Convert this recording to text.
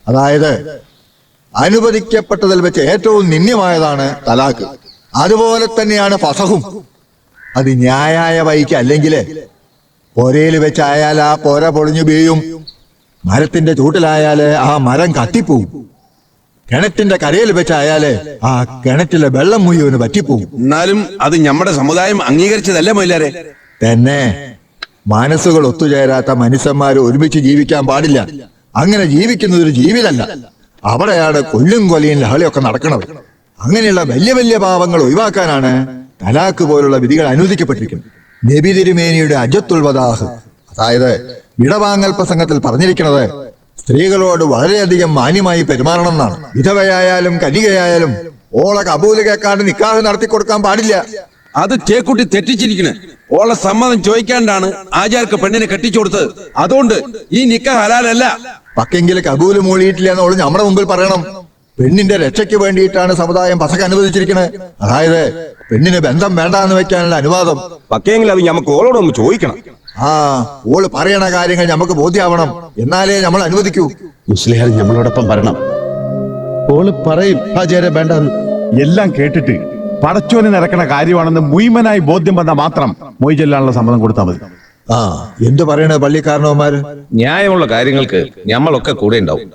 അതായത് അനുവദിക്കപ്പെട്ടതിൽ വെച്ച് ഏറ്റവും നിന്ദ്യമായതാണ് തലാഖ്. അതുപോലെ തന്നെയാണ് ഫസഹും. അത് ന്യായായ വഴിക്ക് അല്ലെങ്കിൽ പൊരയിൽ വെച്ചായാൽ ആ പൊര പൊളിഞ്ഞു വീഴും, മരത്തിന്റെ ചൂട്ടിലായാല് ആ മരം കത്തിപ്പോവും, കിണറ്റിന്റെ കരയിൽ വെച്ചായാല് ആ കിണറ്റിലെ വെള്ളം മുഴുവന് പറ്റിപ്പോവും. എന്നാലും അത് നമ്മുടെ സമുദായം അംഗീകരിച്ചതല്ലേ മൊയിലാരെ? തന്നെ മനസ്സുകൾ ഒത്തുചേരാത്ത മനുഷ്യന്മാര് ഒരുമിച്ച് ജീവിക്കാൻ പാടില്ല. അങ്ങനെ ജീവിക്കുന്നത് ഒരു ജീവിതമല്ല. അവിടെയാണ് കൊല്ലും കൊലയും ലഹളയൊക്കെ നടക്കുന്നത്. അങ്ങനെയുള്ള വലിയ വലിയ പാവങ്ങൾ ഒഴിവാക്കാനാണ് തലാഖ് പോലുള്ള വിധികൾ അനുവദിക്കപ്പെട്ടിരിക്കുന്നത്. നബി തിരുമേനിയുടെ അജത്തുൽ വദാഹ്, അതായത് വിടവാങ്ങൽ പ്രസംഗത്തിൽ പറഞ്ഞിരിക്കുന്നത് സ്ത്രീകളോട് വളരെയധികം മാന്യമായി പെരുമാറണം എന്നാണ്. വിധവയായാലും കനികയായാലും ഓളെ കബൂല് കേൾക്കാണ്ട് നിക്കാഹ് നടത്തി കൊടുക്കാൻ പാടില്ല. അത് ചേക്കുട്ടി തെറ്റിച്ചിരിക്കണ്. ഓളെ സമ്മതം ചോദിക്കാണ്ടാണ് ആചാർക്ക് പെണ്ണിനെ കെട്ടിച്ചു കൊടുത്തത്. അതുകൊണ്ട് ഈ നിക്കാഹ് ഹലാലല്ല. പക്കെങ്കിൽ കബൂല് മൂളിയിട്ടില്ല എന്നോള് നമ്മുടെ മുമ്പിൽ പറയണം. പെണ്ണിന്റെ രക്ഷയ്ക്ക് വേണ്ടിയിട്ടാണ് സമുദായം പസക്ക് അനുവദിച്ചിരിക്കുന്നത്. അതായത് പെണ്ണിന് ബന്ധം വേണ്ട എന്ന് വെക്കാനുള്ള അനുവാദം. പക്കെങ്കിൽ അത് നമുക്ക് ഓളോടൊന്ന് ചോദിക്കണം. ഓള് പറയണ കാര്യങ്ങൾ നമുക്ക് ബോധ്യമാവണം, എന്നാലേ നമ്മൾ അനുവദിക്കൂ. മുസ്ലിയാർ നമ്മളോടൊപ്പം വരണം. ഓള് പറയും ഹാജരെ വേണ്ടെന്ന്. എല്ലാം കേട്ടിട്ട് പടച്ചോന് നടക്കണ കാര്യമാണെന്ന് മുഴുവനായി ബോധ്യം വന്നാൽ മാത്രം മൊയ് ചൊല്ലാനുള്ള സമ്മതം കൊടുത്താൽ മതി. എന്തു പറയണ പള്ളിക്കാരനോമാര്? ന്യായമുള്ള കാര്യങ്ങൾക്ക് ഞമ്മളൊക്കെ കൂടെ ഉണ്ടാവും.